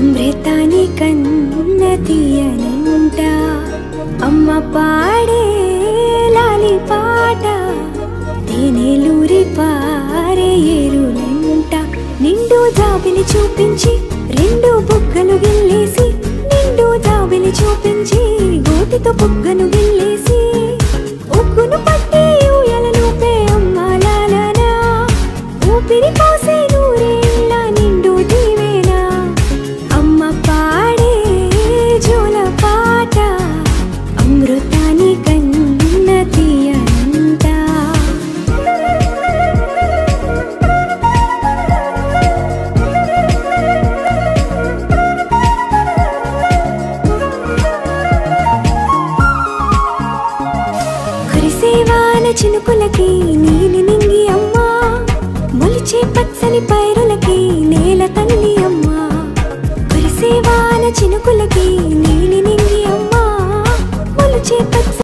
అమృతాని కన్న తీయనంట అమ్మ పాడే లాలి పాట తేనెలూరి పారే ఏరులంట నిండు జాబిలి చూపించి రెండు బుగ్గలు గిల్లేసి నిండు జాబిలి చూపించి గోటితో బుగ్గను గిల్లేసి ఉక్కును పట్టి ఊయలను పే అమ్మ లాలనా ఊపిరి పోసే నూరేళ్ళ నిండు దీవేనా అమ్మ పాడే జోల పాట అమృతాని కన్న తీయనంట కురిసేవాన చినుకులకి నీలి నింగి అమ్మా మొలిచే పచ్చని పైరులకి నేల తల్లి అమ్మా కురిసేవాన చినుకులకి